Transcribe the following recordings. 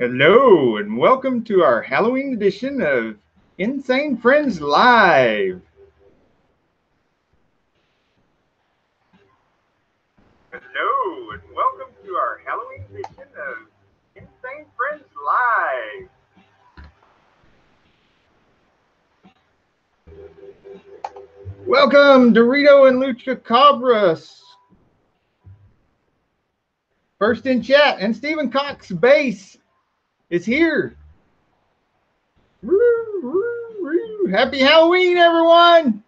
Hello, and welcome to our Halloween edition of Insane Friends Live. Hello, and welcome to our Halloween edition of Insane Friends Live. Welcome, Dorito and Lucha Cabras. First in chat, and Stephen Cox Bass is here. Woo, woo, woo. Happy Halloween, everyone.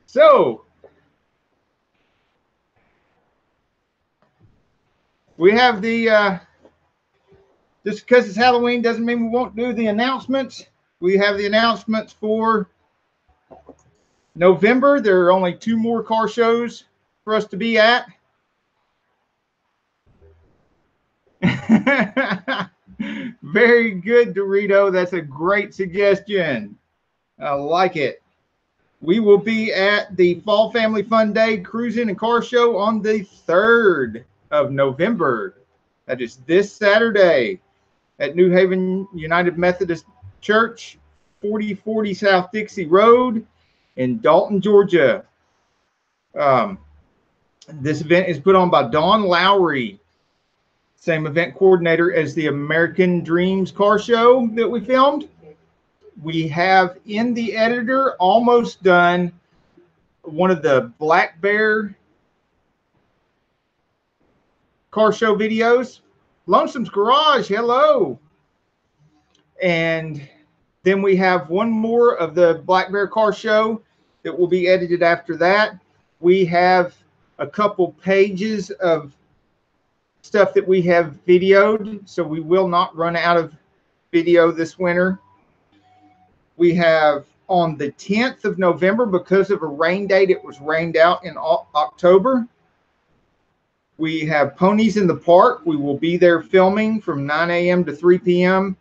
So, we have the, just because it's Halloween doesn't mean we won't do the announcements. We have the announcements for November. There are only 2 more car shows for us to be at. Very good, Dorito. That's a great suggestion. I like it. We will be at the Fall Family Fun Day Cruising and Car Show on the 3rd of November. That is this Saturday at New Haven United Methodist Church, 4040 South Dixie Road in Dalton, Georgia. This event is put on by Dawn Lowry, same event coordinator as the American Dreams car show that we filmed. We have in the editor almost done one of the Black Bear car show videos. Lonesome's Garage, hello. And then we have one more of the Black Bear car show that will be edited after that. We have a couple pages of stuff that we have videoed, so we will not run out of video this winter. We have on the 10th of November, because of a rain date, it was rained out in October. We have Ponies in the Park. We will be there filming from 9 a.m. to 3 p.m.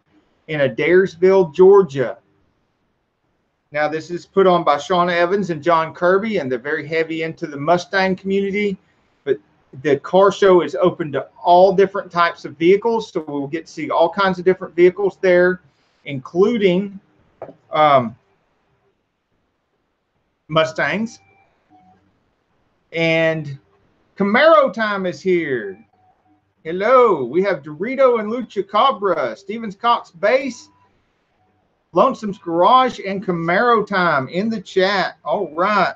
in Adairsville, Georgia. Now, this is put on by Sean Evans and John Kirby, and they're very heavy into the Mustang community. But the car show is open to all different types of vehicles, so we'll get to see all kinds of different vehicles there, including Mustangs. And Camaro time is here. Hello, we have Dorito and Lucha Cabra, Stevens Cox Bass, Lonesome's Garage, and Camaro time in the chat. All right.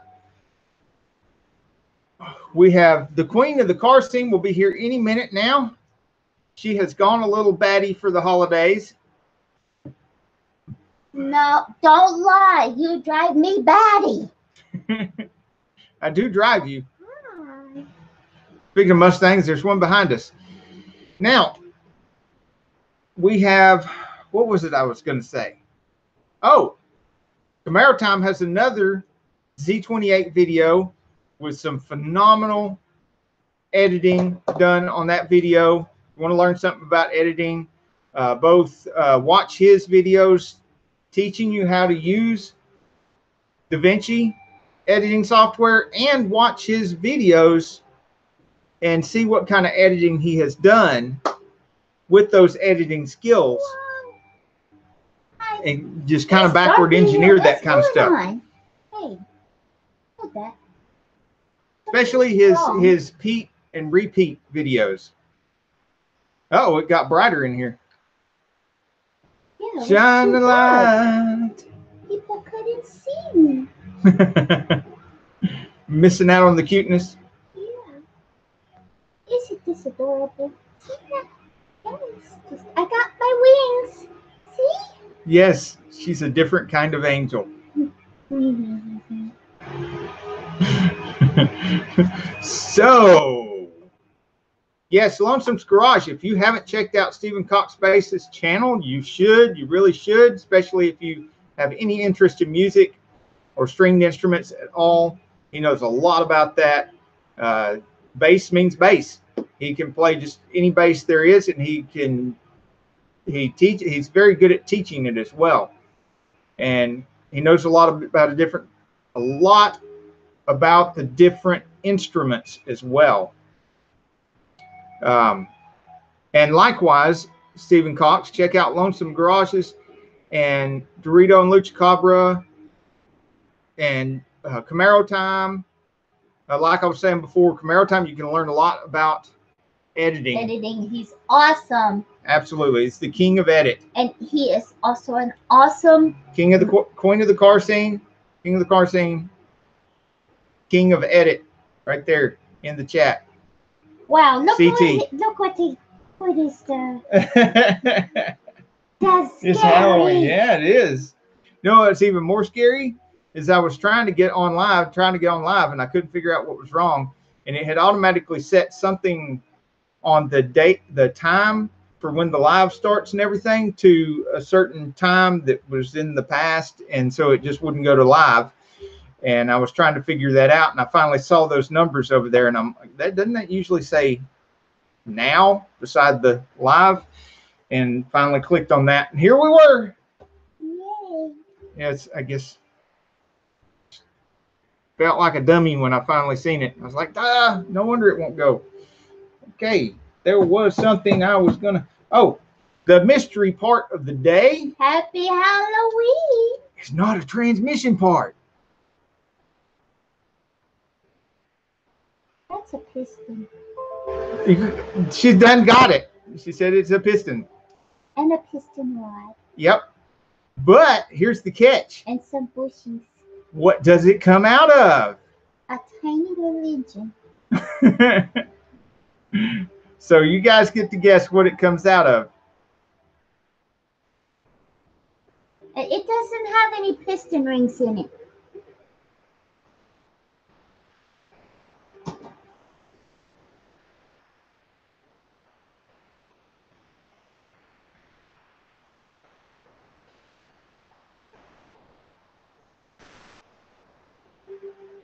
We have the queen of the car scene will be here any minute now. She has gone a little batty for the holidays. No, don't lie. You drive me batty. I do drive you. Speaking of Mustangs, there's one behind us. Now, we have, what was it I was going to say? Oh, Camaro Time has another Z28 video with some phenomenal editing done on that video. If you want to learn something about editing, both watch his videos teaching you how to use DaVinci editing software, and watch his videos and see what kind of editing he has done with those editing skills, and just kind of backward engineer that kind of stuff. Hey, hold that. Especially his Pete and repeat videos. Oh, it got brighter in here. Yeah, shine the light. People couldn't see me. Missing out on the cuteness. Yeah. Isn't this adorable? See that? Yes. I got my wings. See? Yes, she's a different kind of angel. So, yes, Lonesome's Garage. If you haven't checked out Stephen Cox Bass's channel, you should. You really should, especially if you have any interest in music or stringed instruments at all. He knows a lot about that. Bass means bass. He can play just any bass there is, and he's very good at teaching it as well. And he knows a lot about the different instruments as well. And likewise, Stephen Cox, check out Lonesome Garages and Dorito and Lucha Cabra and Camaro Time. Like I was saying before, Camaro Time, you can learn a lot about editing. He's awesome. Absolutely. It's the king of edit. And he is also an awesome queen of the car scene. King of the car scene. King of edit. Right there in the chat. Wow, look CT. what is the That's scary. It's Halloween. Yeah, it is. You know what's even more scary is I was trying to get on live, and I couldn't figure out what was wrong. And it had automatically set something on the date, the time for when the live starts and everything to a certain time that was in the past. And so it just wouldn't go to live. And I was trying to figure that out. And I finally saw those numbers over there. And I'm like, doesn't that usually say now beside the live? And finally clicked on that. And here we were. Yay. Yeah, I guess felt like a dummy when I finally seen it. I was like, no wonder it won't go. Okay, there was something I was gonna. Oh, the mystery part of the day. Happy Halloween. It's not a transmission part. That's a piston. She done got it. She said it's a piston. And a piston rod. Yep. But here's the catch. And some bushes. What does it come out of? A tiny little engine. So you guys get to guess what it comes out of. It doesn't have any piston rings in it.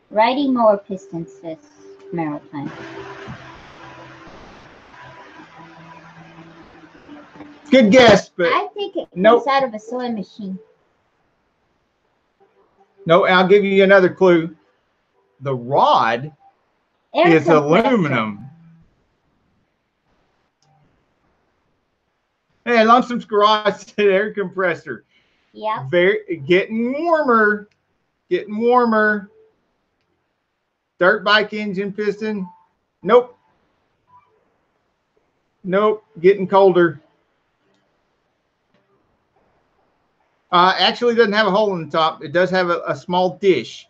Riding mower pistons, says Maritime. Good guess, but I think it comes out of a sewing machine. No, I'll give you another clue. The rod is aluminum. Hey, Lonesome's Garage said air compressor. Yeah. Getting warmer. Getting warmer. Dirt bike engine piston. Nope. Nope. Getting colder. Actually doesn't have a hole in the top. It does have a small dish.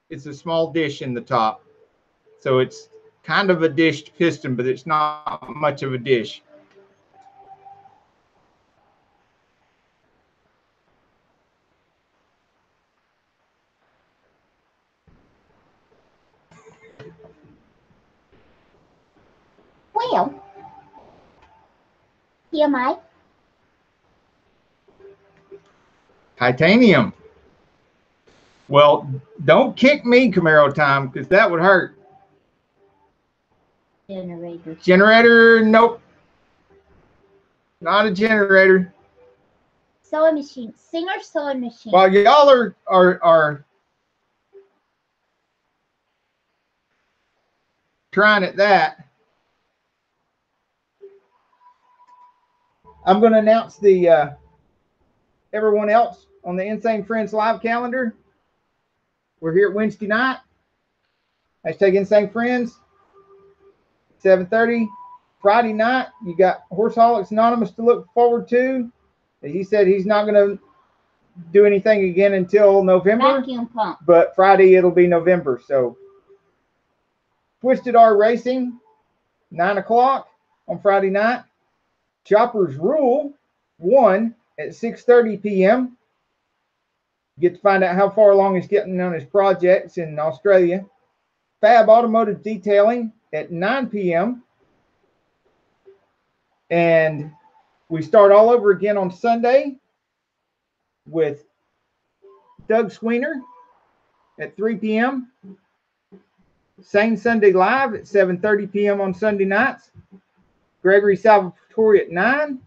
It's a small dish in the top. So it's kind of a dished piston, but it's not much of a dish. Well, TMI. Titanium. Well, don't kick me, Camaro Time, because that would hurt. Generator. Generator, nope. Not a generator. Sewing machine. Singer sewing machine. While y'all are trying at that, I'm going to announce the everyone else on the Insane Friends live calendar. We're here at Wednesday night. Hashtag Insane Friends. 7:30. Friday night, you got Horseholics Anonymous to look forward to. He said he's not going to do anything again until November. Vacuum pump. But Friday it'll be November. So Twisted R Racing, 9 o'clock on Friday night. Choppers Rule 1 at 6:30 p.m. Get to find out how far along he's getting on his projects in Australia. Fab Automotive Detailing at 9 p.m. And we start all over again on Sunday with Doug Sweener at 3 p.m. Sane Sunday Live at 7:30 p.m. on Sunday nights. Gregory Salvatore at 9.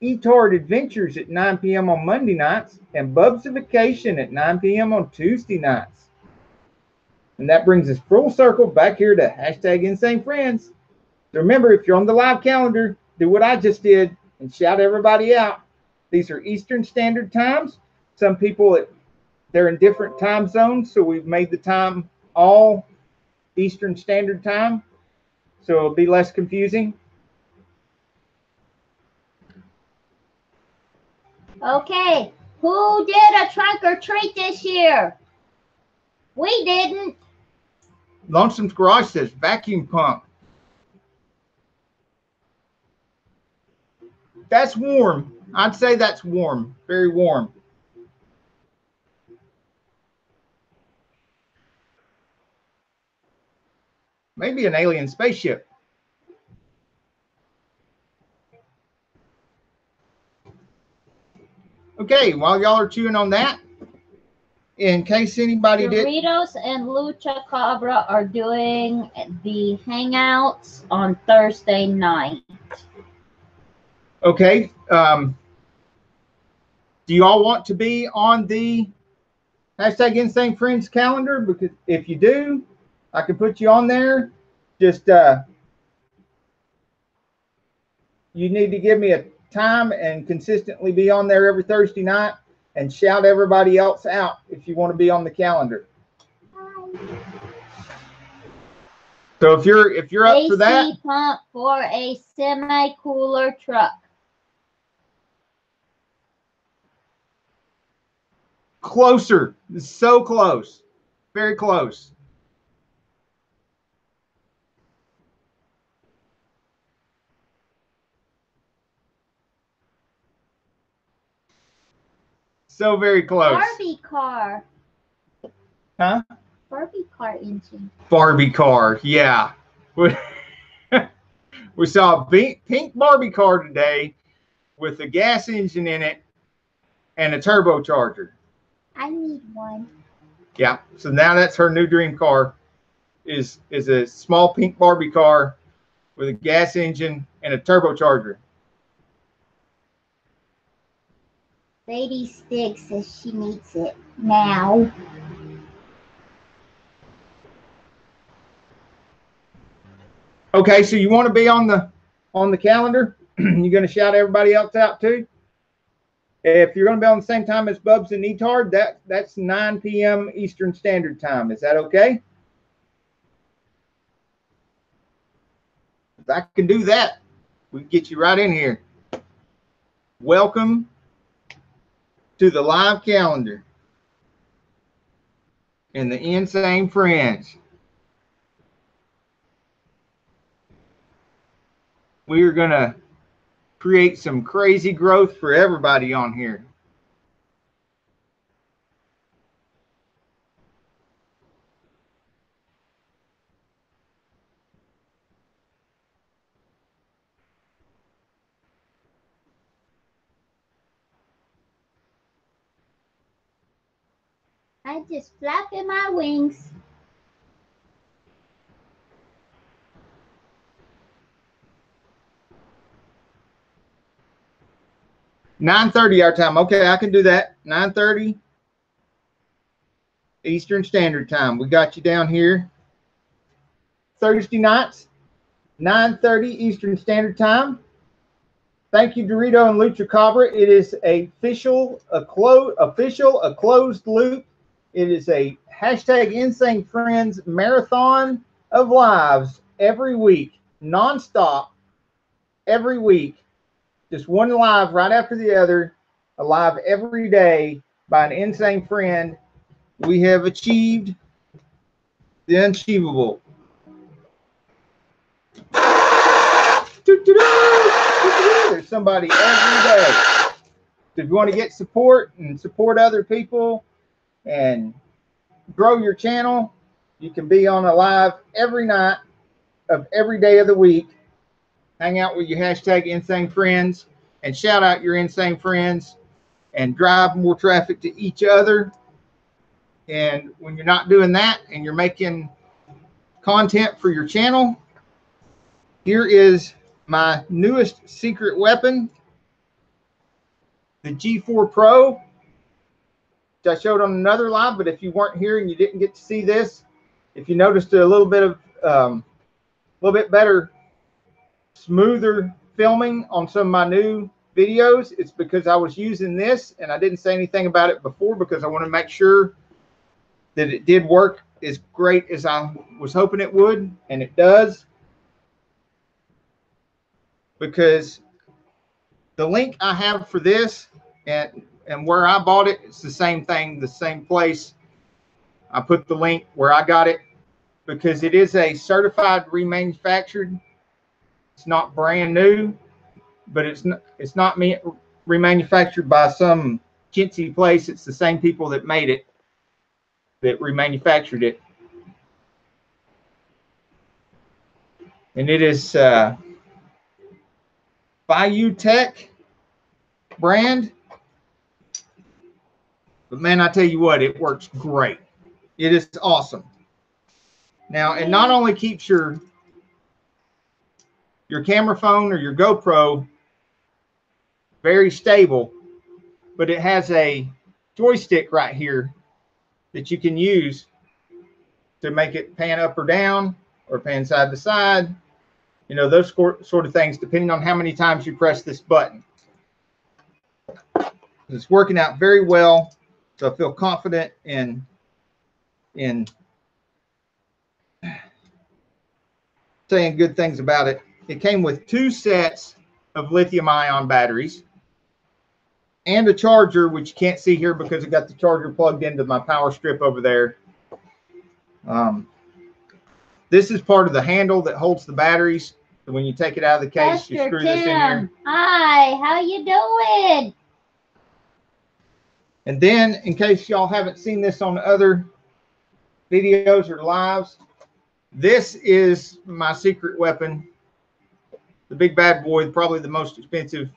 eTard Adventures at 9 p.m. on Monday nights. And Bub's Vacation at 9 p.m. on Tuesday nights. And that brings us full circle back here to hashtag Insane Friends. Remember, if you're on the live calendar, do what I just did and shout everybody out. These are Eastern Standard Times. Some people, they're in different time zones, so we've made the time all Eastern Standard Time, so it'll be less confusing. Okay, who did a trunk or treat this year? We didn't. Lonesome's Garage says vacuum pump. That's warm. I'd say that's warm, very warm. Maybe an alien spaceship. Okay, while y'all are chewing on that, in case anybody did. Doritos and Lucha Cabra are doing the hangouts on Thursday night. Okay. Do you all want to be on the hashtag Insanefriends calendar? Because if you do, I can put you on there. Just you need to give me a time and consistently be on there every Thursday night and shout everybody else out if you want to be on the calendar. So if you're up for that, AC pump for a semi-cooler truck. closer, so close, very close. So very close. Barbie car. Huh? Barbie car engine. Barbie car, yeah. We saw a pink Barbie car today with a gas engine in it and a turbocharger. I need one. Yeah, so now that's her new dream car, is a small pink Barbie car with a gas engine and a turbocharger. Lady Stig says she needs it now. Okay, so you want to be on the calendar? You're going to shout everybody else out too? If you're going to be on the same time as Bubs and Etard, that's 9 p.m. Eastern Standard Time. Is that okay? If I can do that, we can get you right in here. Welcome to the live calendar and the Insanefriends. We are going to create some crazy growth for everybody on here. I just flapping my wings. $9:30 our time. Okay, I can do that. 9:30 Eastern Standard Time. We got you down here. Thursday nights, 9:30 Eastern Standard Time. Thank you, Dorito and Lucha Cabra. It is a closed loop. It is a hashtag Insanefriends marathon of lives every week, nonstop, every week. Just one live right after the other, a live every day by an insane friend. We have achieved the unachievable. There's somebody every day. So if you want to get support and support other people and grow your channel, you can be on a live every night of every day of the week. Hang out with your hashtag insane friends and shout out your insane friends and drive more traffic to each other. And when you're not doing that and you're making content for your channel, here is my newest secret weapon, the G4 Pro, which I showed on another live. But if you weren't here and you didn't get to see this, if you noticed a little bit of, a little bit better smoother filming on some of my new videos, it's because I was using this, and I didn't say anything about it before because I want to make sure that it did work as great as I was hoping it would, and it does. Because the link I have for this and where I bought it, it's the same thing, the same place. I put the link where I got it because it is a certified remanufactured. It's not brand new, but it's not remanufactured by some chintzy place. It's the same people that made it that remanufactured it. And it is Bayou Tech brand. But man, I tell you what, it works great. It is awesome. Now, it not only keeps your camera phone or your GoPro very stable, but it has a joystick right here that you can use to make it pan up or down or pan side to side. You know, those sort of things, depending on how many times you press this button. It's working out very well, so I feel confident in saying good things about it. It came with 2 sets of lithium-ion batteries and a charger, which you can't see here because I got the charger plugged into my power strip over there. This is part of the handle that holds the batteries. So when you take it out of the case, you screw this in here. Hi, how you doing? And then, in case y'all haven't seen this on other videos or lives, this is my secret weapon. The big bad boy, probably the most expensive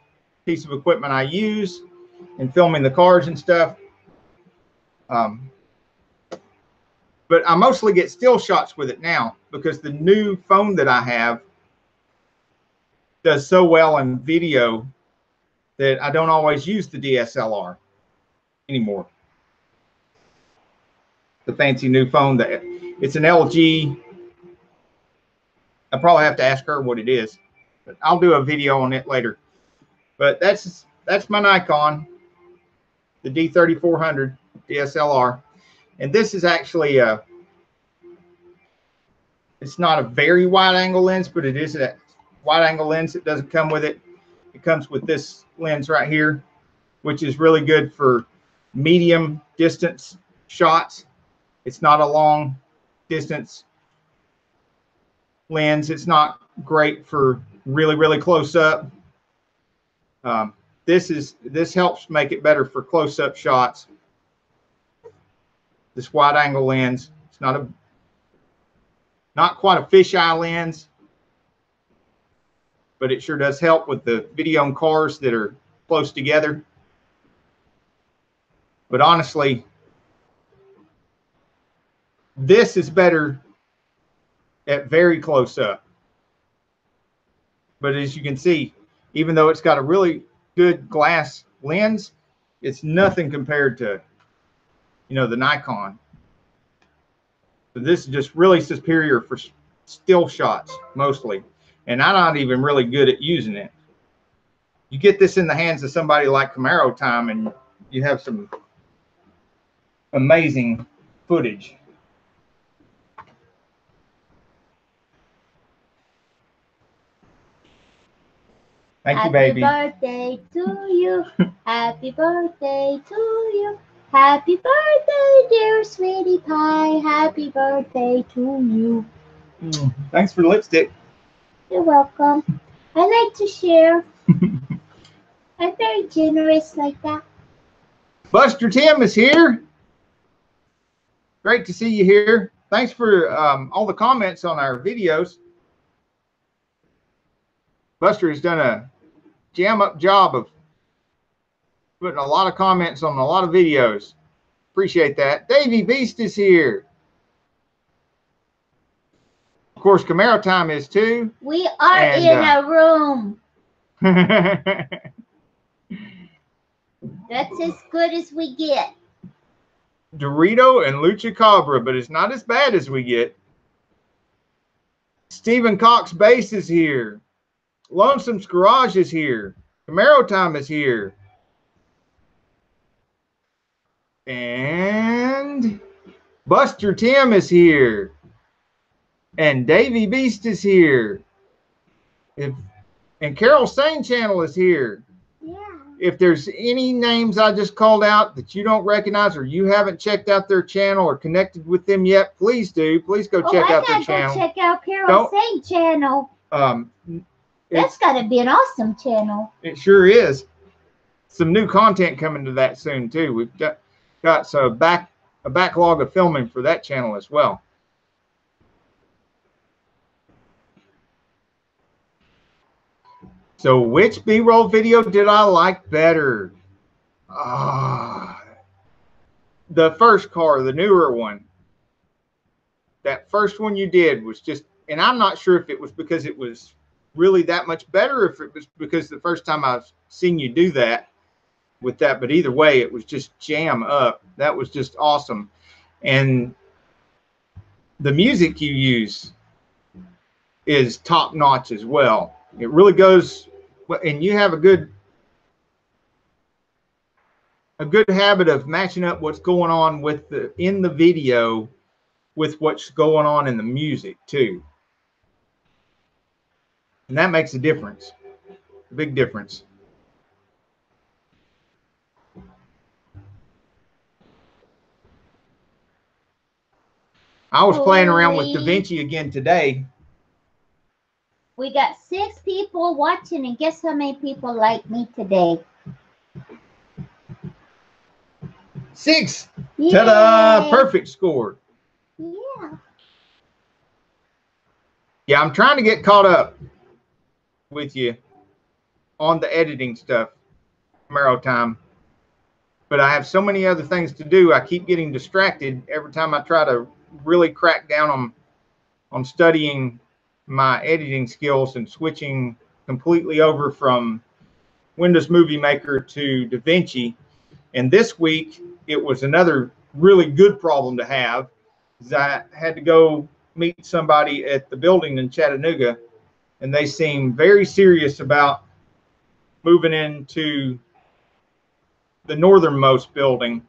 piece of equipment I use in filming the cars and stuff. But I mostly get still shots with it now because the new phone that I have does so well in video that I don't always use the DSLR anymore. The fancy new phone, that it's an LG. I probably have to ask her what it is, but I'll do a video on it later. But that's my Nikon, the D3400 DSLR. And this is actually it's not a very wide angle lens, but it is a wide angle lens. It doesn't come with it. It comes with this lens right here, which is really good for medium distance shots. It's not a long distance lens. It's not great for really, really close up. This helps make it better for close up shots. This wide angle lens, it's not quite a fisheye lens, but it sure does help with the video in cars that are close together. But honestly, this is better at very close up. But as you can see, even though it's got a really good glass lens, it's nothing compared to, you know, the Nikon. So this is just really superior for still shots mostly. And I'm not even really good at using it. You get this in the hands of somebody like Camaro time and you have some amazing footage. Thank you, baby. Happy birthday to you. Happy birthday to you. Happy birthday, dear sweetie pie. Happy birthday to you. Thanks for the lipstick. You're welcome. I like to share. I'm very generous like that. Buster Tim is here. Great to see you here. Thanks for all the comments on our videos. Buster has done a jam-up job of putting a lot of comments on a lot of videos. Appreciate that. Davey Beast is here. Of course, Camaro time is too. We are in a room. That's as good as we get. Dorito and Lucha Cabra, but it's not as bad as we get. Stephen Cox Base is here. Lonesome's Garage is here. Camaro Time is here. And Buster Tim is here. And Davy Beast is here. And Carol Sane channel is here. Yeah. If there's any names I just called out that you don't recognize or you haven't checked out their channel or connected with them yet, please do. Please go check out their channel. Check out Carol Sane channel. That's got to be an awesome channel. It sure is. Some new content coming to that soon too. We've got a backlog of filming for that channel as well. So which B-roll video did I like better? The first car, the newer one. That first one you did was just, and I'm not sure if it was because it was really that much better, if it was because the first time I've seen you do that with that, but either way, it was just jam up. That was just awesome. And the music you use is top notch as well. It really goes, and you have a good habit of matching up what's going on with in the video with what's going on in the music too. And that makes a difference, a big difference. I was playing around with DaVinci again today. We got 6 people watching, and guess how many people like me today? 6. Yeah. Ta-da! Perfect score. Yeah. Yeah, I'm trying to get caught up with you on the editing stuff, Camaro Time. But I have so many other things to do. I keep getting distracted every time I try to really crack down on studying my editing skills and switching completely over from Windows Movie Maker to DaVinci. And this week, it was another really good problem to have. I had to go meet somebody at the building in Chattanooga, and they seemed very serious about moving into the northernmost building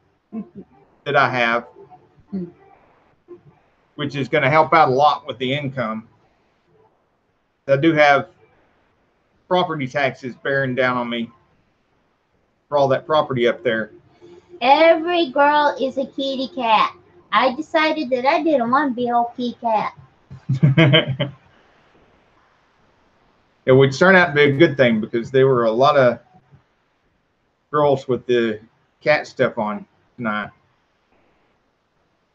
that I have, which is going to help out a lot with the income. I do have property taxes bearing down on me for all that property up there. Every girl is a kitty cat. I decided that I didn't want to be a kitty cat. It would turn out to be a good thing because there were a lot of girls with the cat stuff on tonight.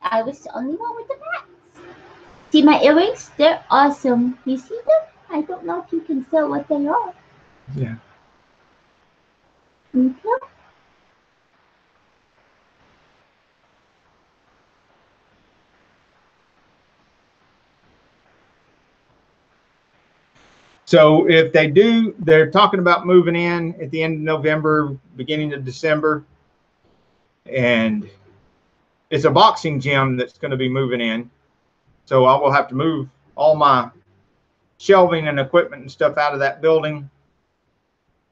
I was the only one with the cats. See my earrings? They're awesome. You see them? I don't know if you can tell what they are. Yeah. Okay. So if they do, they're talking about moving in at the end of November, beginning of December. And it's a boxing gym that's going to be moving in. So I will have to move all my shelving and equipment and stuff out of that building,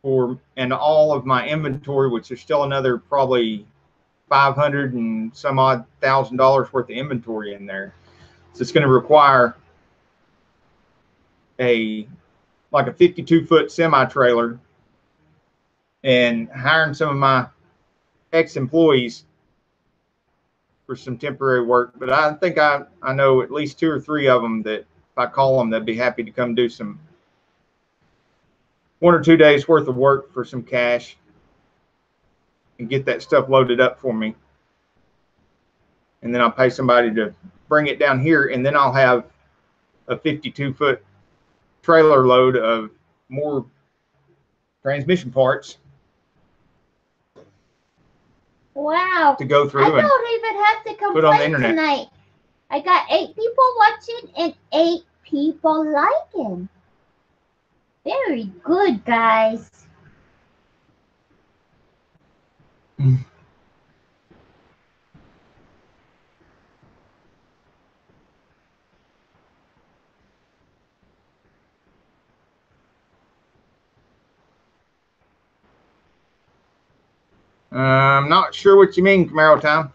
and all of my inventory, which is still another probably $500 and some odd $1,000 worth of inventory in there. So it's going to require like a 52-foot semi-trailer, and hiring some of my ex-employees for some temporary work. But I think I know at least 2 or 3 of them that if I call them, they'd be happy to come do some 1 or 2 days worth of work for some cash and get that stuff loaded up for me. And then I'll pay somebody to bring it down here, and then I'll have a 52-foot trailer load of more transmission parts. Wow. To go through. I don't even have to complain tonight. I got 8 people watching and 8 people liking. Very good, guys. I'm not sure what you mean, Camaro time.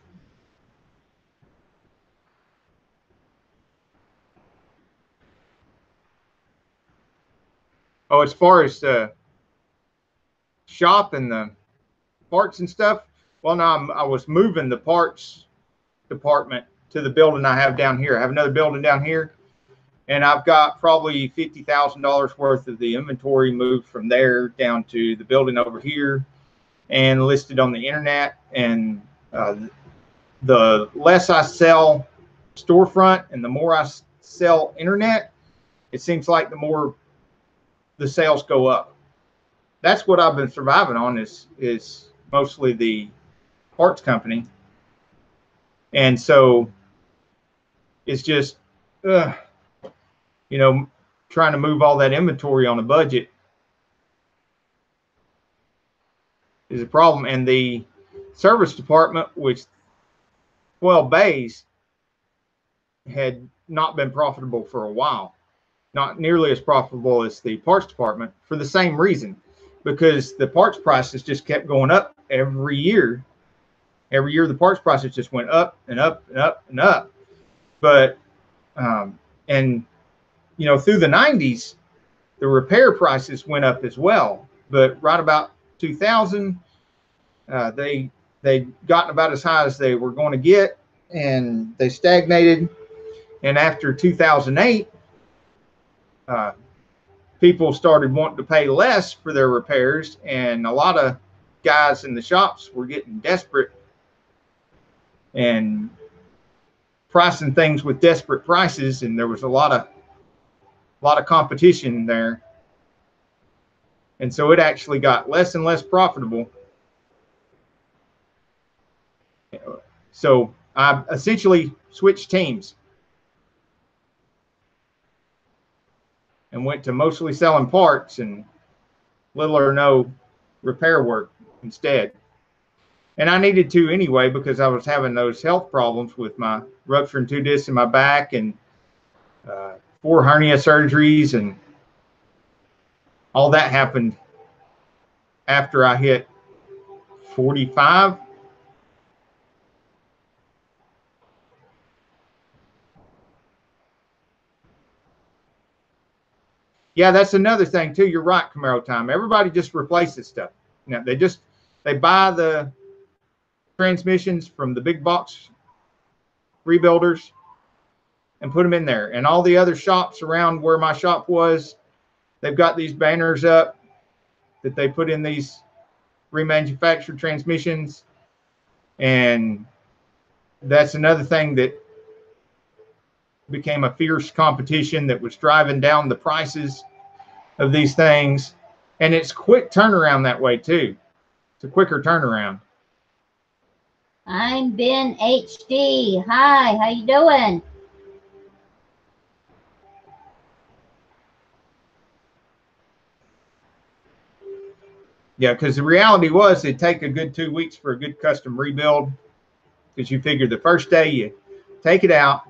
Oh, as far as the shop and the parts and stuff, well, no, I was moving the parts department to the building I have down here. I have another building down here, and I've got probably $50,000 worth of the inventory moved from there down to the building over here and listed on the internet. And the less I sell storefront and the more I sell internet, it seems like the more the sales go up. That's what I've been surviving on is mostly the parts company. And so it's just, you know, trying to move all that inventory on a budget is a problem. And the service department, which 12 bays, had not been profitable for a while. Not nearly as profitable as the parts department for the same reason, because the parts prices just kept going up every year. Every year the parts prices just went up and up and up and up. But, and, you know, through the 90s, the repair prices went up as well. But right about 2000, they'd gotten about as high as they were going to get, and they stagnated. And after 2008, people started wanting to pay less for their repairs, and a lot of guys in the shops were getting desperate and pricing things with desperate prices, and there was a lot of competition there, and so it actually got less and less profitable. So I essentially switched teams and went to mostly selling parts and little or no repair work instead. And I needed to anyway, because I was having those health problems with my rupturing 2 discs in my back and 4 hernia surgeries, and all that happened after I hit 45. Yeah, that's another thing too. You're right, Camaro time. Everybody just replaces stuff. You know, they buy the transmissions from the big box rebuilders and put them in there. And all the other shops around where my shop was, they've got these banners up that they put in these remanufactured transmissions. And that's another thing that became a fierce competition that was driving down the prices of these things. And it's quick turnaround that way too. It's a quicker turnaround. I'm Ben HD. Hi, how you doing? Yeah, because the reality was it'd take a good 2 weeks for a good custom rebuild, because you figure the first day you take it out,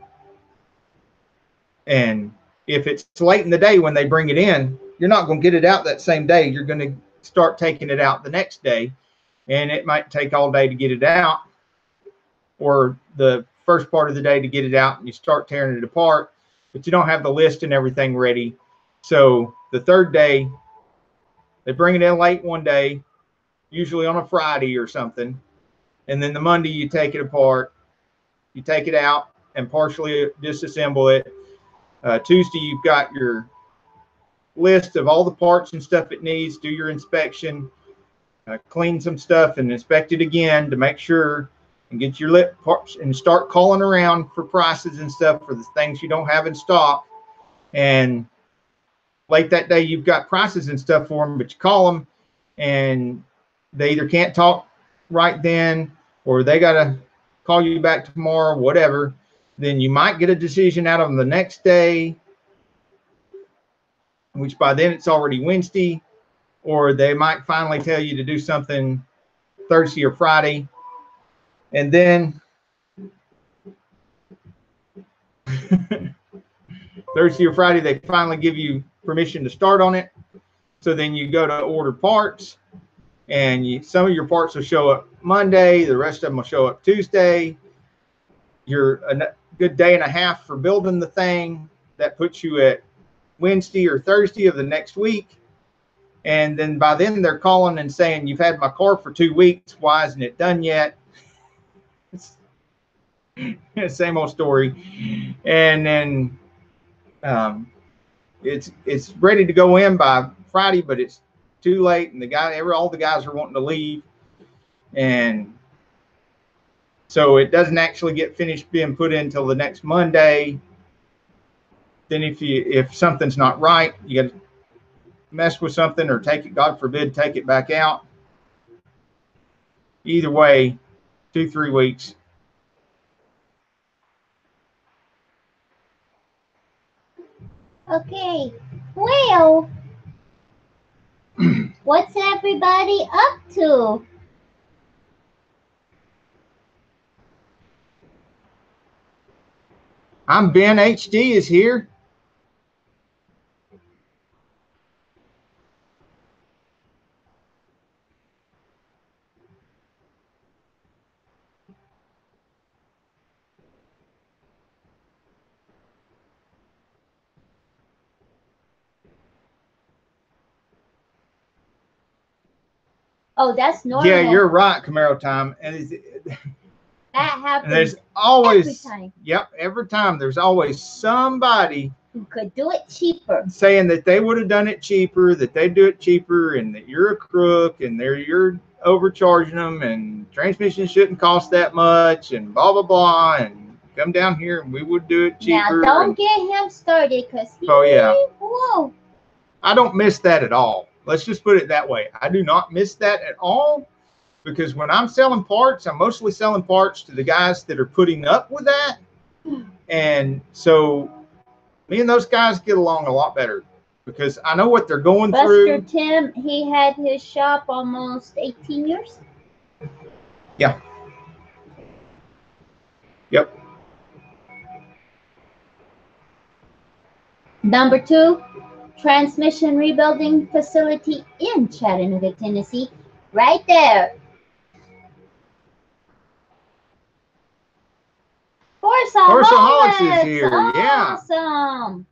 and if it's late in the day when they bring it in, you're not going to get it out that same day. You're going to start taking it out the next day, and it might take all day to get it out, or the first part of the day to get it out, and you start tearing it apart, but you don't have the list and everything ready. So the third day, they bring it in late one day, usually on a Friday or something, and then the Monday you take it apart, you take it out and partially disassemble it. Tuesday, you've got your list of all the parts and stuff it needs, do your inspection, clean some stuff and inspect it again to make sure, and get your lit parts and start calling around for prices and stuff for the things you don't have in stock. And late that day, you've got prices and stuff for them, but you call them and they either can't talk right then, or they got to call you back tomorrow, whatever. Then you might get a decision out of them the next day, which by then it's already Wednesday, or they might finally tell you to do something Thursday or Friday. And then Thursday or Friday, they finally give you permission to start on it. So then you go to order parts, and some of your parts will show up Monday. The rest of them will show up Tuesday. You're a good day and a half for building the thing. That puts you at Wednesday or Thursday of the next week. And then by then they're calling and saying, you've had my car for 2 weeks. Why isn't it done yet? It's same old story. And then it's ready to go in by Friday, but it's too late. And all the guys are wanting to leave. And so it doesn't actually get finished being put in until the next Monday. Then if something's not right, you got to mess with something or take it, God forbid, take it back out. Either way, 2-3 weeks. Okay, well, what's everybody up to? I'm Ben. HD is here. Oh, that's normal. Yeah, you're right, Camaro time. And that happens. And there's always, every time. Yep, every time there's always somebody who could do it cheaper, saying that they would have done it cheaper, that they do it cheaper, and that you're a crook, and you're overcharging them, and transmission shouldn't cost that much, and blah blah blah, and come down here and we would do it cheaper. Now don't get him started, because whoa. I don't miss that at all. Let's just put it that way. I do not miss that at all, because when I'm selling parts, I'm mostly selling parts to the guys that are putting up with that. And so me and those guys get along a lot better because I know what they're going through. Buster Tim, he had his shop almost 18 years. Yeah. Yep. Number 2, transmission rebuilding facility in Chattanooga, Tennessee. Right there. Forceaholics is here. Yeah. Awesome.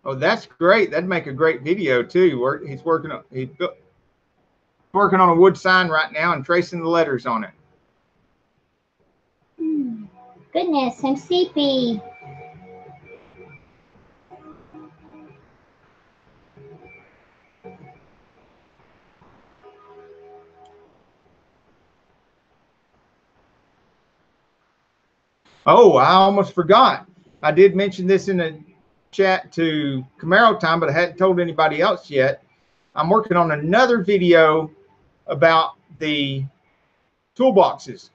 Oh, that's great. That'd make a great video too. He's working on a wood sign right now and tracing the letters on it. Goodness, I'm sleepy. Oh, I almost forgot. I did mention this in a chat to Camaro time, but I hadn't told anybody else yet. I'm working on another video about the toolboxes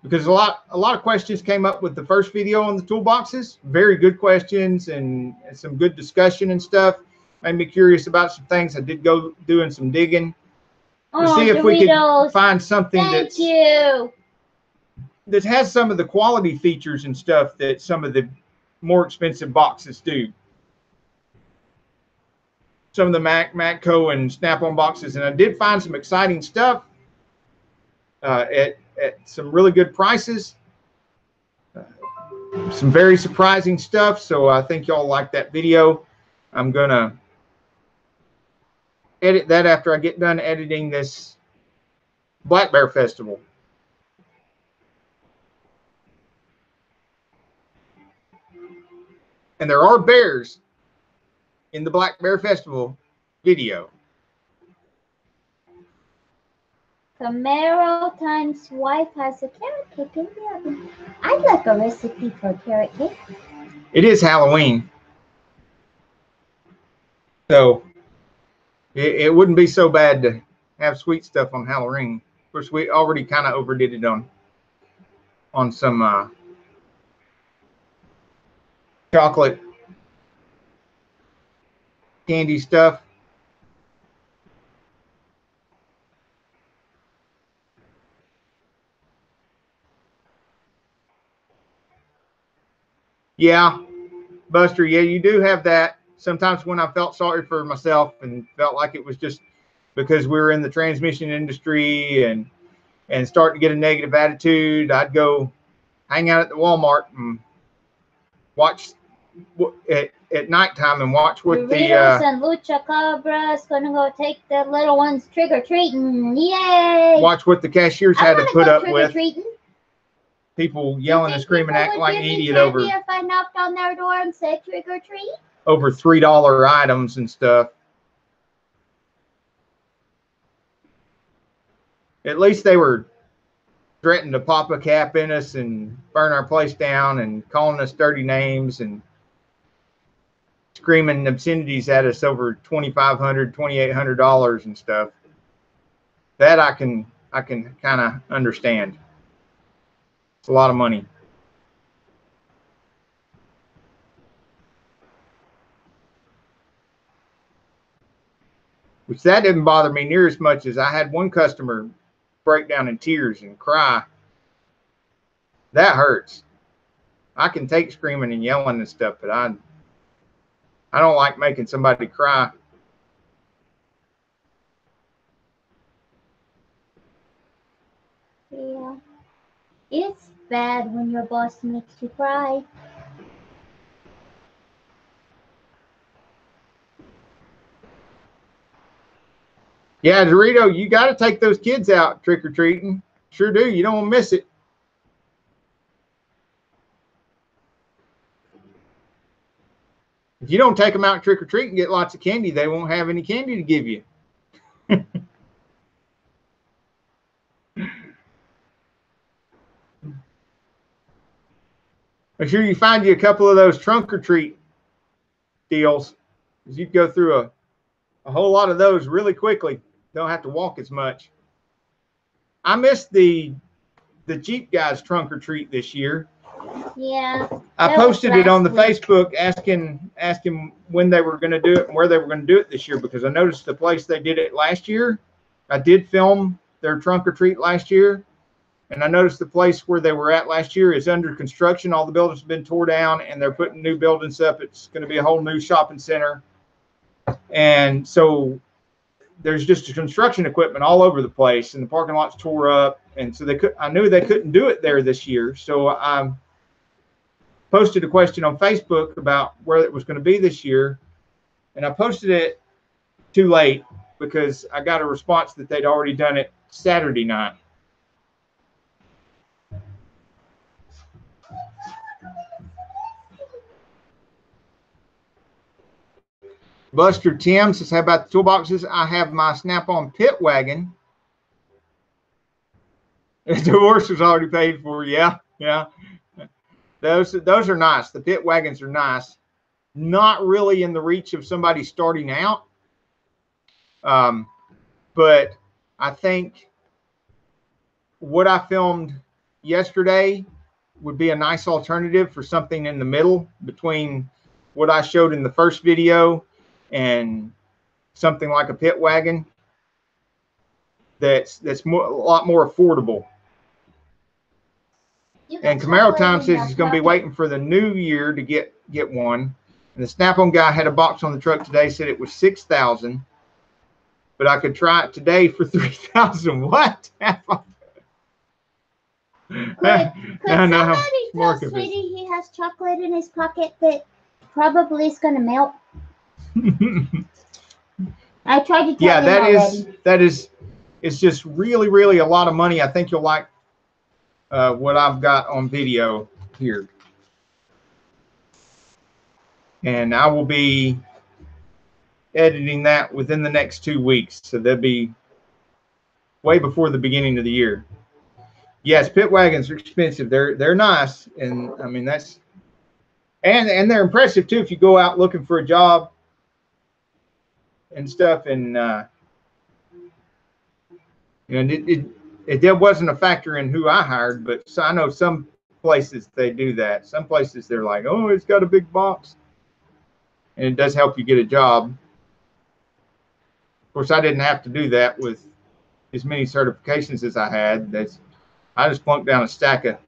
because a lot of questions came up with the first video on the toolboxes. Very good questions and some good discussion and stuff. Made me curious about some things. I did go doing some digging to see if we could find something that has some of the quality features and stuff that some of the more expensive boxes do. Some of the Matco and Snap-on boxes, and I did find some exciting stuff at some really good prices. Some very surprising stuff, so I think y'all like that video. I'm gonna edit that after I get done editing this Black Bear Festival. And there are bears in the Black Bear Festival video. Camaro times wife has a carrot cake in the oven. I'd like a recipe for a carrot cake. It is Halloween, so it wouldn't be so bad to have sweet stuff on Halloween. Of course, we already kind of overdid it on some chocolate candy stuff. Yeah, Buster, yeah, you do have that. Sometimes when I felt sorry for myself and felt like it was just because we were in the transmission industry and starting to get a negative attitude, I'd go hang out at the Walmart and watch at nighttime and watch what Doritos and Lucha Cabra's gonna go take the little ones trick or treating. Yay! Watch what the cashiers had to put up with. Trick-or-treating. People yelling and screaming, acting like an idiot over. If I knocked on their door and said trick or treat. Over $3 items and stuff. At least they were threatening to pop a cap in us and burn our place down and calling us dirty names and screaming obscenities at us over $2,500, $2,800 and stuff. That I can kind of understand. It's a lot of money. Which that didn't bother me near as much as I had one customer break down in tears and cry. That hurts. I can take screaming and yelling and stuff, but I don't like making somebody cry. Yeah. It's bad when your boss makes you cry. Yeah, Dorito, you got to take those kids out trick-or-treating. Sure do. You don't want to miss it. If you don't take them out trick-or-treat and get lots of candy, they won't have any candy to give you. Make sure you find you a couple of those trunk-or-treat deals, because you'd go through a whole lot of those really quickly. Don't have to walk as much. I missed the Jeep guys trunk or treat this year. Yeah. I posted it on the Facebook asking when they were going to do it and where they were going to do it this year, because I noticed the place they did it last year. I did film their trunk or treat last year, and I noticed the place where they were at last year is under construction. All the buildings have been tore down and they're putting new buildings up. It's going to be a whole new shopping center. And so there's just construction equipment all over the place, and the parking lot's tore up. And so I knew they couldn't do it there this year. So I posted a question on Facebook about where it was going to be this year. And I posted it too late because I got a response that they'd already done it Saturday night. Buster Tim says, how about the toolboxes? I have my Snap-on pit wagon. The divorce was already paid for. Yeah. Those are nice. The pit wagons are nice. Not really in the reach of somebody starting out. But I think what I filmed yesterday would be a nice alternative for something in the middle between what I showed in the first video and something like a pit wagon that's a lot more affordable. And Camaro Time says he's going to be waiting for the new year to get one. And the Snap-on guy had a box on the truck today, said it was $6,000, but I could try it today for $3,000. What? Could somebody tell Sweetie he has chocolate in his pocket that probably is going to melt? I tried to tell him already. It's just really a lot of money. I think you'll like what I've got on video here. And I will be editing that within the next 2 weeks. So they'll be way before the beginning of the year. Yes, pit wagons are expensive. They're nice. And I mean, and they're impressive too if you go out looking for a job and stuff. And it wasn't a factor in who I hired, but so I know some places they do that. Some places they're like, oh, it's got a big box. And it does help you get a job. Of course, I didn't have to do that with as many certifications as I had. I just plunked down a stack of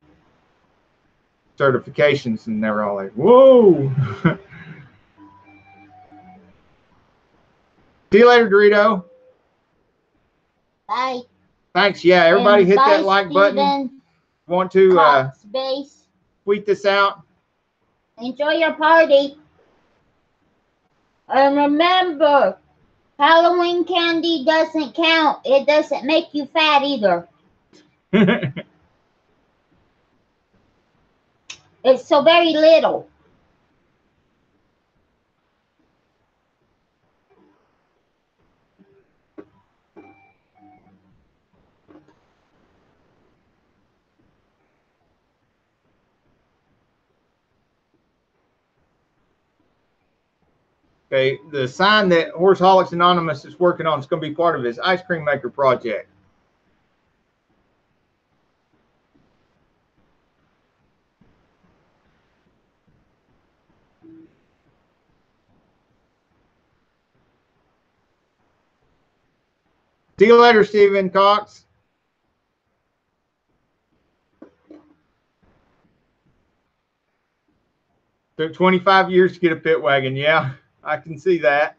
certifications, and they were all like, whoa. See you later, Dorito. Bye. Thanks. Yeah, everybody And hit bye, that like button. Steven. Want to Base. tweet this out? Enjoy your party. And remember, Halloween candy doesn't count. It doesn't make you fat either. It's so very little. Okay, the sign that Horseholics Anonymous is working on is going to be part of his ice cream maker project. See you later, Stephen Cox. Took 25 years to get a pit wagon. Yeah, I can see that.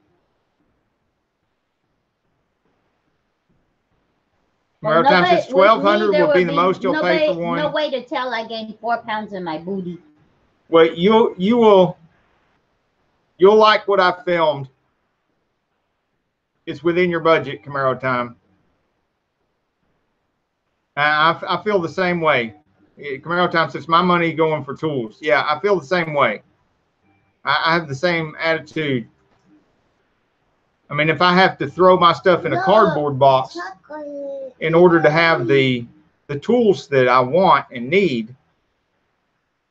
Camaro Time says 1,200 will be the most you'll pay for one. No way to tell I gained 4 pounds in my booty. Well, you'll like what I filmed. It's within your budget, Camaro Time. I feel the same way. Camaro Time says my money going for tools. Yeah, I feel the same way. I have the same attitude. I mean, if I have to throw my stuff in a cardboard box in order to have the tools that I want and need,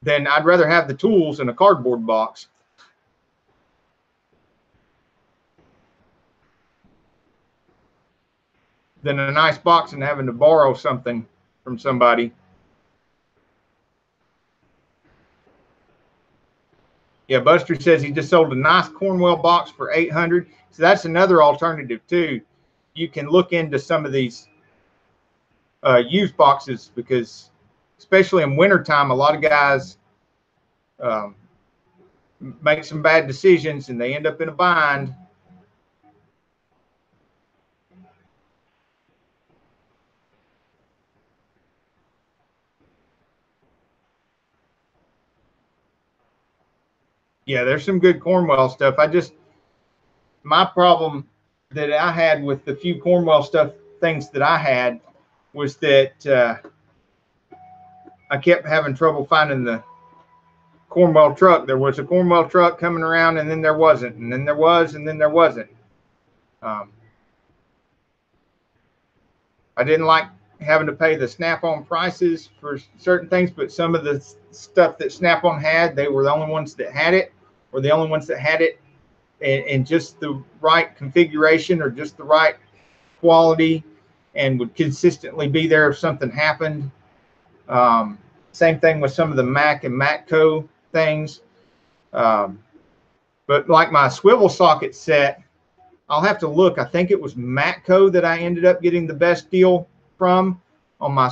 then I'd rather have the tools in a cardboard box. Than a nice box and having to borrow something from somebody. Yeah, Buster says he just sold a nice Cornwell box for $800. So that's another alternative too. You can look into some of these used boxes because, especially in wintertime, a lot of guys make some bad decisions and they end up in a bind. Yeah, there's some good Cornwell stuff. My problem that I had with the few Cornwell things that I had was that I kept having trouble finding the Cornwell truck. There was a Cornwell truck coming around and then there wasn't, and then there was, and then there wasn't. I didn't like having to pay the Snap-on prices for certain things, but some of the stuff that Snap-on had, they were the only ones that had it, or the only ones that had it in just the right configuration or just the right quality and would consistently be there if something happened. Same thing with some of the Mac and Matco things. But like my swivel socket set, I'll have to look. I think it was Matco that I ended up getting the best deal from on my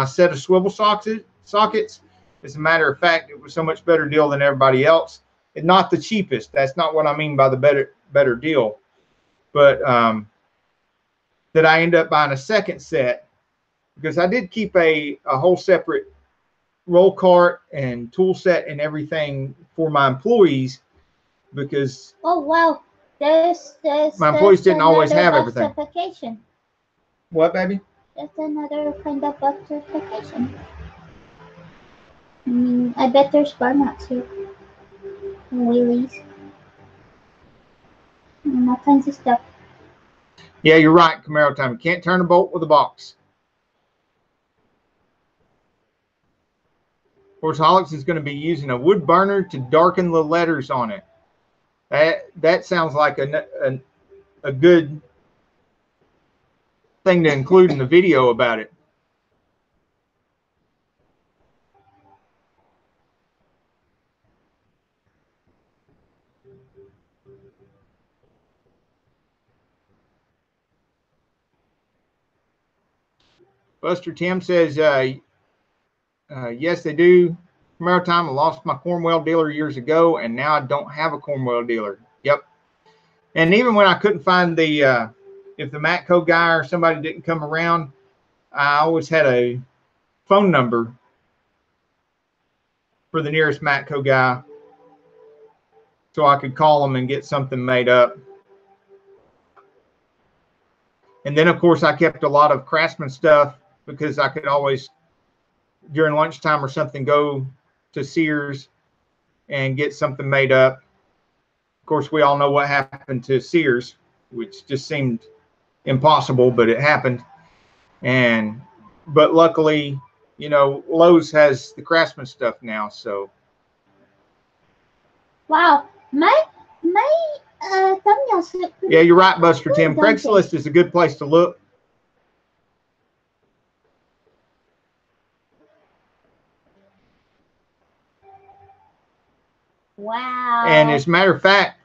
set of swivel sockets. As a matter of fact, it was so much better deal than everybody else. And not the cheapest. That's not what I mean by the better deal. But that I ended up buying a second set because I did keep a whole separate roll cart and tool set and everything for my employees because oh wow, my employees didn't always have everything. What, baby? That's another kind of buttrification. I mean, I bet there's burnouts here. Wheelies. And all kinds of stuff. Yeah, you're right, Camaro Time. You can't turn a bolt with a box. Horseholics is going to be using a wood burner to darken the letters on it. That sounds like a good thing to include in the video about it. Buster Tim says, yes, they do. Camaro Time, I lost my Cornwell dealer years ago, and now I don't have a Cornwell dealer. Yep. And even when I couldn't find the if the Matco guy or somebody didn't come around, I always had a phone number for the nearest Matco guy so I could call them and get something made up. And then, of course, I kept a lot of Craftsman stuff because I could always, during lunchtime or something, go to Sears and get something made up. Of course, we all know what happened to Sears, which just seemed impossible, but it happened. But luckily, you know, Lowe's has the Craftsman stuff now, so. Wow, my thumbnails look pretty. Yeah, you're right, Buster Tim. Craigslist is a good place to look. Wow. And as a matter of fact,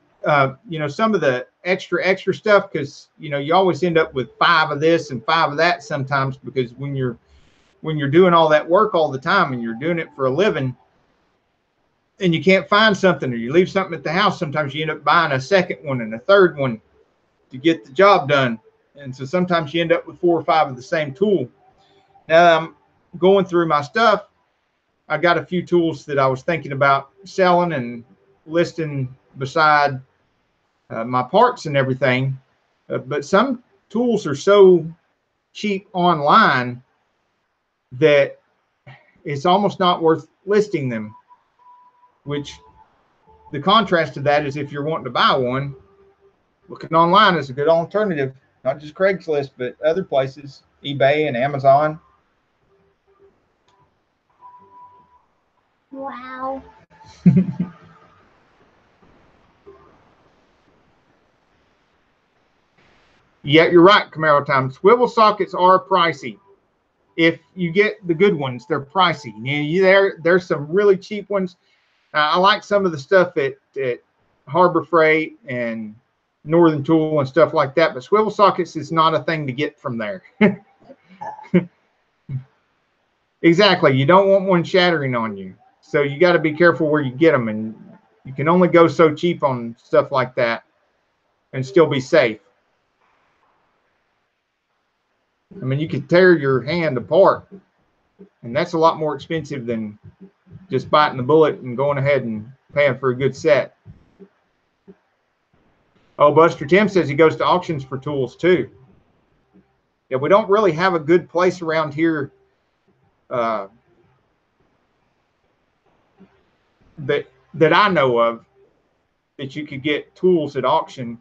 you know, some of the extra stuff, because, you know, you always end up with 5 of this and 5 of that sometimes, because when you're doing all that work all the time and you're doing it for a living and you can't find something, or you leave something at the house, sometimes you end up buying a second one and a third one to get the job done. And so sometimes you end up with 4 or 5 of the same tool. Now I'm going through my stuff. I got a few tools that I was thinking about selling and listing beside my parts and everything. But some tools are so cheap online that it's almost not worth listing them, which the contrast to that is if you're wanting to buy one, looking online is a good alternative, not just Craigslist, but other places, eBay and Amazon. Wow. Yeah, you're right, Camaro Time. Swivel sockets are pricey. If you get the good ones, they're pricey. You know, there's some really cheap ones. I like some of the stuff at Harbor Freight and Northern Tool and stuff like that, but swivel sockets is not a thing to get from there. Exactly. You don't want one shattering on you. So you got to be careful where you get them, and you can only go so cheap on stuff like that and still be safe. I mean, you could tear your hand apart, and that's a lot more expensive than just biting the bullet and going ahead and paying for a good set. Oh, Buster Tim says he goes to auctions for tools too. Yeah, we don't really have a good place around here that I know of that you could get tools at auction.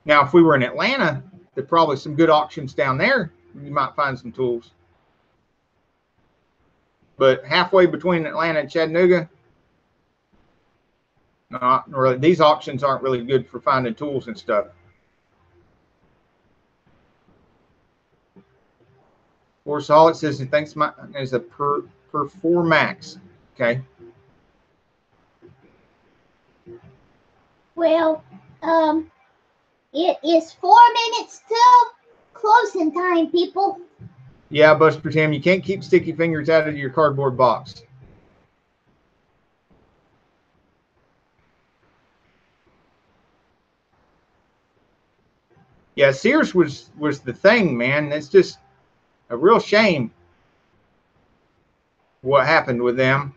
Now, if we were in Atlanta, there's probably some good auctions down there. You might find some tools. But halfway between Atlanta and Chattanooga, not really. These auctions aren't really good for finding tools and stuff. Or Solid says he thinks mine is a Performax. Okay. Well, it is 4 minutes till closing time, people. Yeah, Buster Tim, you can't keep sticky fingers out of your cardboard box. Yeah, Sears was the thing, man. It's just a real shame what happened with them.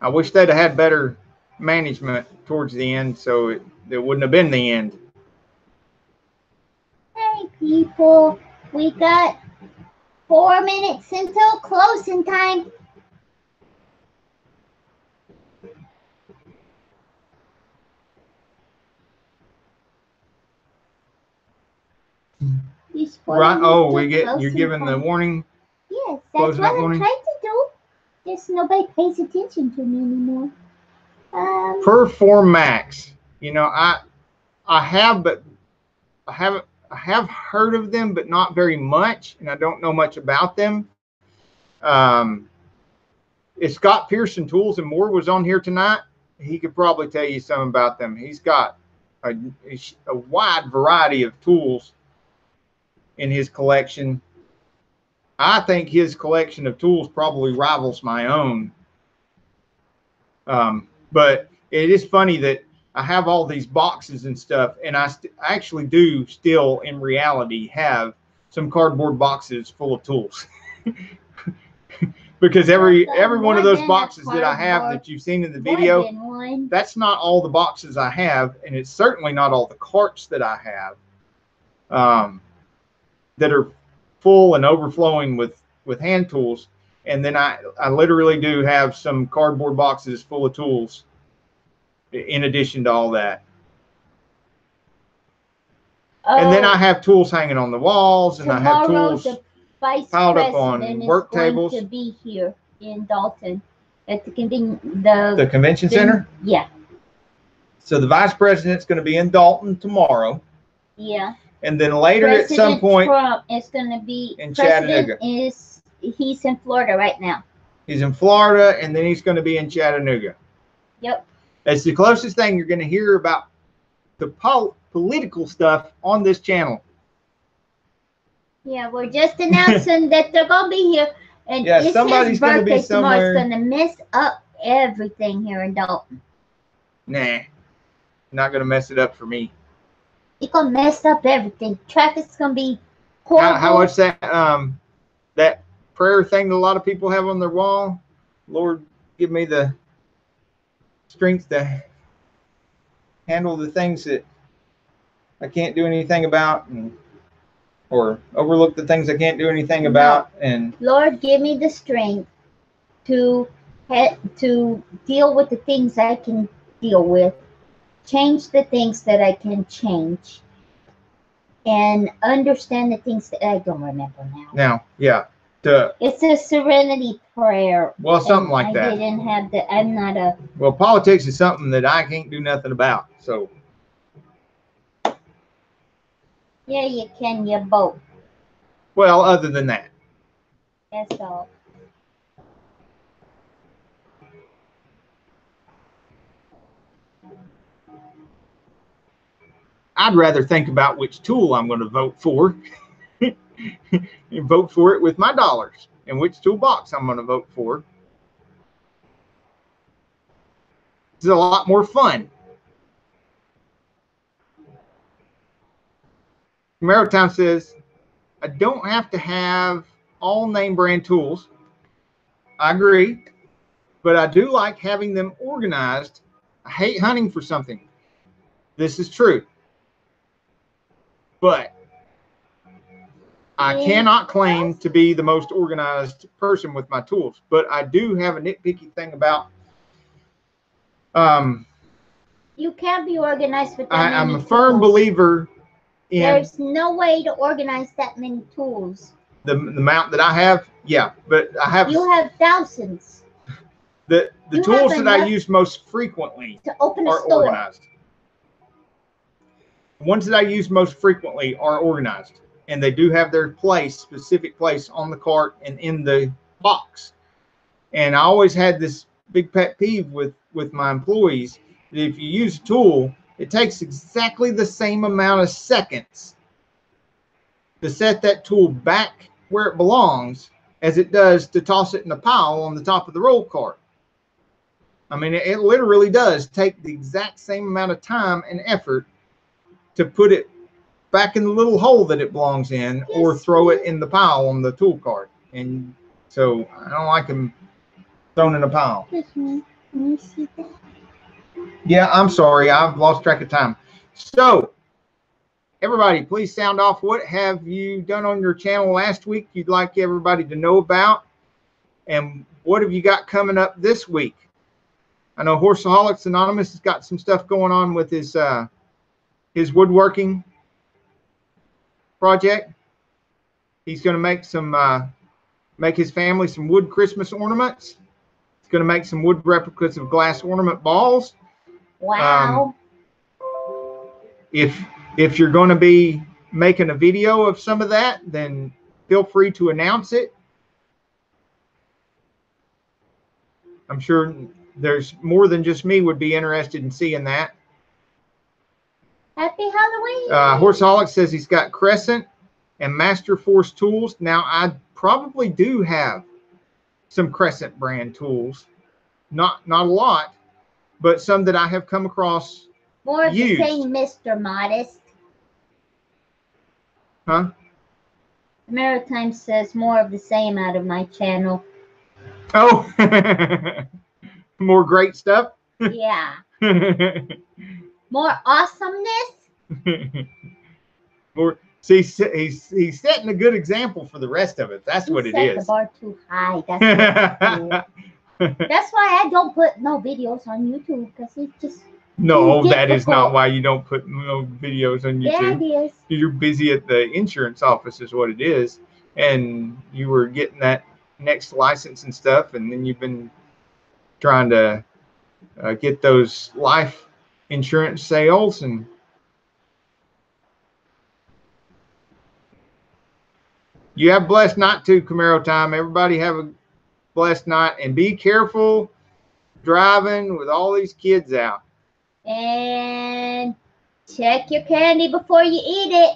I wish they'd have had better management towards the end, so it wouldn't have been the end. Hey, people, we got 4 minutes until closing time. Right. Oh, you're giving the warning. Yes, that's what I'm trying to do. Just nobody pays attention to me anymore. Performax. You know, I have heard of them, but not very much, and I don't know much about them. If Scott Pearson Tools and More was on here tonight, he could probably tell you something about them. He's got a wide variety of tools in his collection. I think his collection of tools probably rivals my own. But it is funny that I have all these boxes and stuff, and I actually do still, in reality, have some cardboard boxes full of tools. Because every one of those boxes that I have that you've seen in the video, that's not all the boxes I have, and it's certainly not all the carts that I have that are full and overflowing with hand tools. And then I literally do have some cardboard boxes full of tools in addition to all that. And then I have tools hanging on the walls, and I have tools piled up on work tables. To be here in Dalton at the convention center. Yeah. So the vice president's going to be in Dalton tomorrow. Yeah. And then later at some point, Trump is going to be in Chattanooga. He's in Florida right now. He's in Florida, and then he's going to be in Chattanooga. Yep. It's the closest thing you're going to hear about the political stuff on this channel. Yeah, we're just announcing that they're going to be here. And yeah, somebody's going to be somewhere. It's going to mess up everything here in Dalton. Nah, not going to mess it up for me. It's going to mess up everything. Traffic's going to be horrible. How much that prayer thing that a lot of people have on their wall? Lord, give me the strength to handle the things that I can't do anything about, or overlook the things I can't do anything about. And Lord, give me the strength to deal with the things I can deal with, change the things that I can change, and understand the things that I don't remember now. Now, yeah. It's a serenity prayer. Well, something like that. I didn't have the. I'm not a. Well, politics is something that I can't do nothing about. So. Yeah, you can. You vote. Well, other than that. That's all. I'd rather think about which tool I'm going to vote for. And vote for it with my dollars, and which toolbox I'm going to vote for. It's a lot more fun. Camaro Town says, I don't have to have all name brand tools. I agree, but I do like having them organized. I hate hunting for something. This is true. But I cannot claim to be the most organized person with my tools, but I do have a nitpicky thing about. You can't be organized with that many I'm a firm believer in. There's no way to organize that many tools. The amount that I have, yeah, but I have. You have thousands. The tools that I use most frequently to open a are store. Organized. The ones that I use most frequently are organized. And they do have their specific place on the cart and in the box. And I always had this big pet peeve with my employees that if you use a tool, it takes exactly the same amount of seconds to set that tool back where it belongs as it does to toss it in a pile on the top of the roll cart. I mean, it literally does take the exact same amount of time and effort to put it back in the little hole that it belongs in, or throw it in the pile on the tool cart. And so I don't like them thrown in a pile. Yeah, I'm sorry. I've lost track of time. So everybody, please sound off. What have you done on your channel last week you'd like everybody to know about? And what have you got coming up this week? I know Horseaholics Anonymous has got some stuff going on with his woodworking project. He's going to make make his family some wood Christmas ornaments. He's going to make some wood replicas of glass ornament balls. Wow. If you're going to be making a video of some of that, then feel free to announce it. I'm sure there's more than just me would be interested in seeing that. Happy Halloween. Horseaholic says he's got Crescent and Master Force tools. Now, I probably do have some Crescent brand tools. Not a lot, but some that I have come across More of used. the same, Mr. Modest. Huh? Maritime says more of the same out of my channel. Oh, more great stuff. Yeah. More awesomeness. More. See, he's setting a good example for the rest of it. That's what it Set the is. bar too high. That's why I don't put no videos on YouTube, because it's just No, that is not why you don't put no videos on YouTube. Yeah, it is. You're busy at the insurance office is what it is. And you were getting that next license and stuff, and then you've been trying to get those life insurance sales. And you have a blessed night too, Camaro time. Everybody have a blessed night, and be careful driving with all these kids out. And check your candy before you eat it.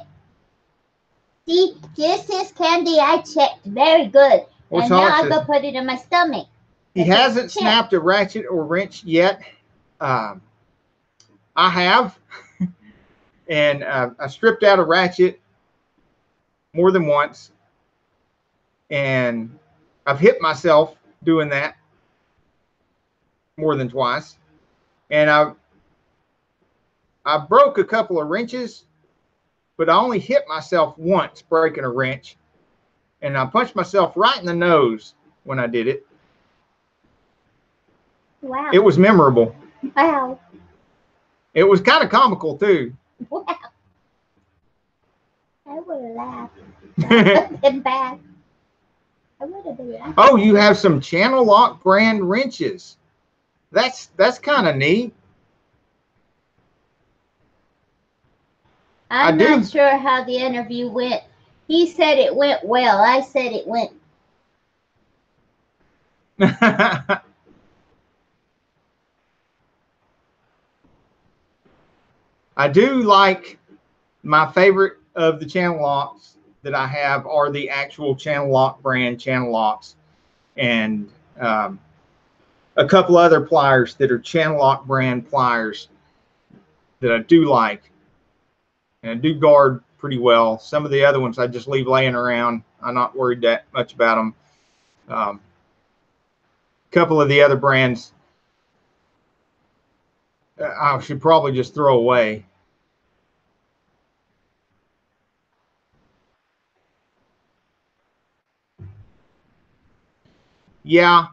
See, this is candy I checked very good. And now I go put it in my stomach. He hasn't snapped a ratchet or wrench yet. I have. And I stripped out a ratchet more than once. And I've hit myself doing that more than twice. And I broke a couple of wrenches, but I only hit myself once breaking a wrench. And I punched myself right in the nose when I did it. Wow. It was memorable. Wow. It was kind of comical too. Wow. I would have laughed. That would have been bad. I would have been laughing. Oh, you have some Channel Lock brand wrenches. That's kind of neat. I'm not sure how the interview went. He said it went well. I said it went. I do like, my favorite of the channel locks that I have are the actual Channel Lock brand channel locks, and a couple other pliers that are Channel Lock brand pliers that I do like, and I do guard pretty well. Some of the other ones I just leave laying around. I'm not worried that much about them. A couple of the other brands I should probably just throw away. Yeah.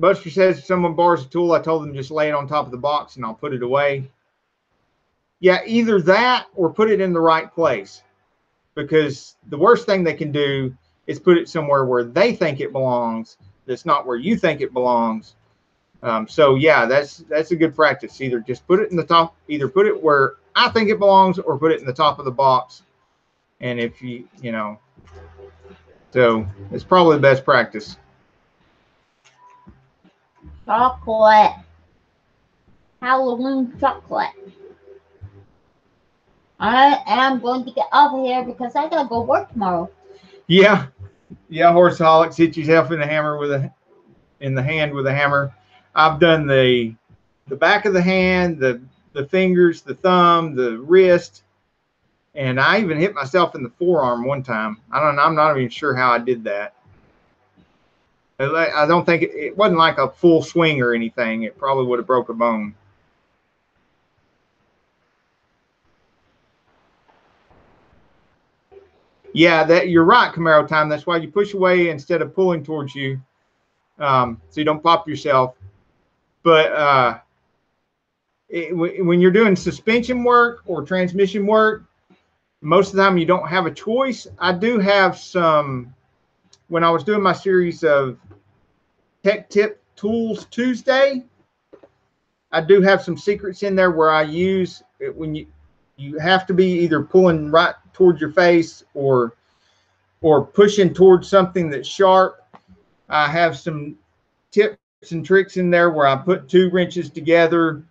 Buster says if someone borrows a tool, I told them just lay it on top of the box and I'll put it away. Yeah, either that or put it in the right place. Because the worst thing they can do is put it somewhere where they think it belongs. That's not where you think it belongs. So yeah, that's a good practice. Either just put it in the top, either put it where I think it belongs or put it in the top of the box. And if you know, so it's probably the best practice. Chocolate. Halloween chocolate. I am going to get off of here because I gotta go work tomorrow. Yeah. Yeah, Horseholics, hit yourself in the hammer with a hand with a hammer. I've done the back of the hand, the fingers, the thumb, the wrist, and I even hit myself in the forearm one time. I'm not even sure how I did that. I don't think it wasn't like a full swing or anything. It probably would have broke a bone. Yeah, that you're right, Camaro time. That's why you push away instead of pulling towards you, so you don't pop yourself. But when you're doing suspension work or transmission work, most of the time you don't have a choice. I do have some, when I was doing my series of Tech Tip Tools Tuesday, I do have some secrets in there where I use it when you have to be either pulling right towards your face or pushing towards something that's sharp. I have some tips and tricks in there where I put two wrenches together,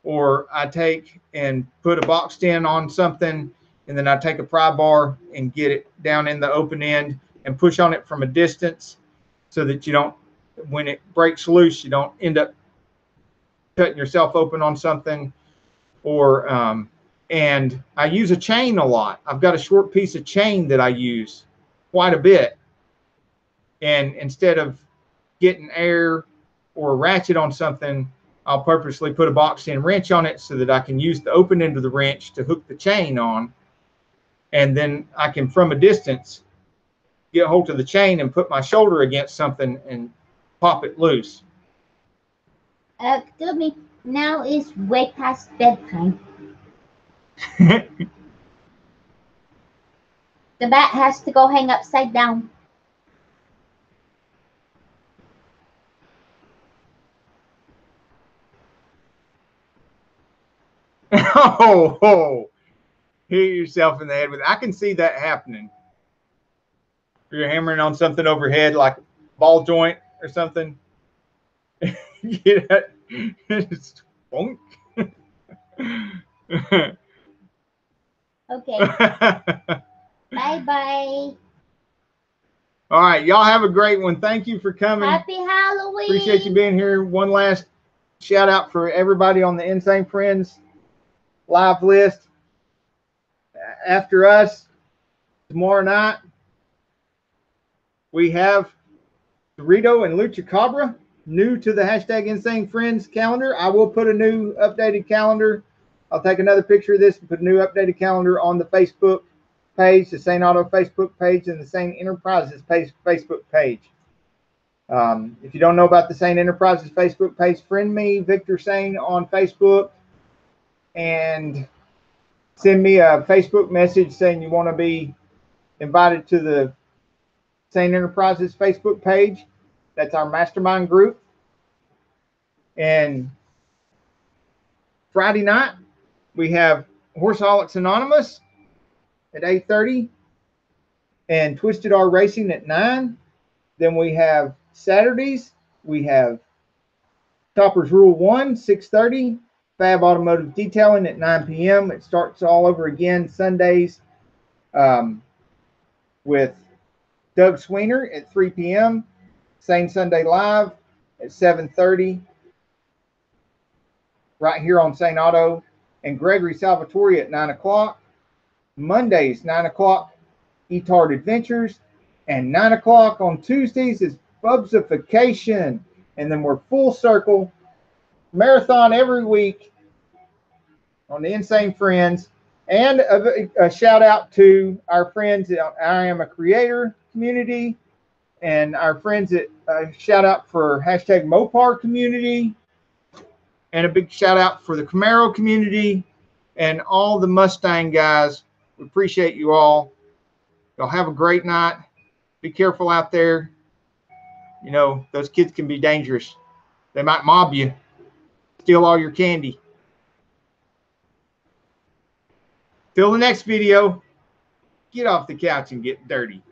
or I take and put a box stand on something, and then I take a pry bar and get it down in the open end and push on it from a distance so that you don't, when it breaks loose, you don't end up cutting yourself open on something, or and I use a chain a lot. I've got a short piece of chain that I use quite a bit, and instead of getting air or a ratchet on something, I'll purposely put a box end wrench on it so that I can use the open end of the wrench to hook the chain on, and then I can, from a distance, get a hold of the chain and put my shoulder against something and pop it loose. Excuse me, now it's way past bedtime. The bat has to go hang upside down. Oh, hit yourself in the head with it. I can see that happening. You're hammering on something overhead, like a ball joint or something. Get it? Bonk. Okay. Bye-bye. All right, y'all have a great one. Thank you for coming. Happy Halloween. Appreciate you being here. One last shout out for everybody on the Insane Friends live list. After us, tomorrow night, we have Dorito and Lucha Cabra, new to the hashtag Insane Friends calendar. I will put a new updated calendar. I'll take another picture of this and put a new updated calendar on the Facebook page, the Saneauto Facebook page, and the Sane Enterprises Facebook page. If you don't know about the Sane Enterprises Facebook page, friend me, Victor Sane, on Facebook, and send me a Facebook message saying you want to be invited to the Sane Enterprises Facebook page. That's our mastermind group. And Friday night, we have Horseholics Anonymous at 8:30 and Twisted R Racing at 9. Then we have Saturdays, we have Toppers Rule 1, 6:30, Fab Automotive Detailing at 9 p.m. It starts all over again Sundays with Doug Sweener at 3 p.m. Sane Sunday Live at 7:30 right here on Saneauto, and Gregory Salvatore at 9 o'clock. Mondays, 9 o'clock, Etard Adventures, and 9 o'clock on Tuesdays is Bubsification. And then we're full circle marathon every week on the Insane Friends. And a shout out to our friends at I Am a Creator community, and our friends at shout out for hashtag Mopar community, and a big shout out for the Camaro community and all the Mustang guys. We appreciate you all. Y'all have a great night. Be careful out there. You know, those kids can be dangerous. They might mob you, steal all your candy. Till the next video, get off the couch and get dirty.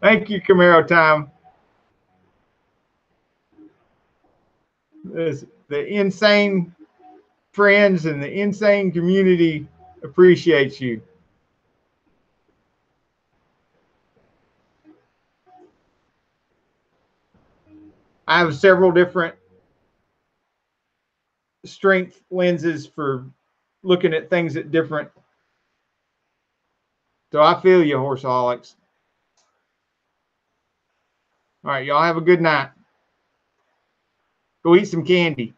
Thank you, Camaro Time. The Insane Friends and the Insane community appreciates you. I have several different strength lenses for looking at things at different. So I feel you, Horseholics. All right, y'all have a good night. Go eat some candy.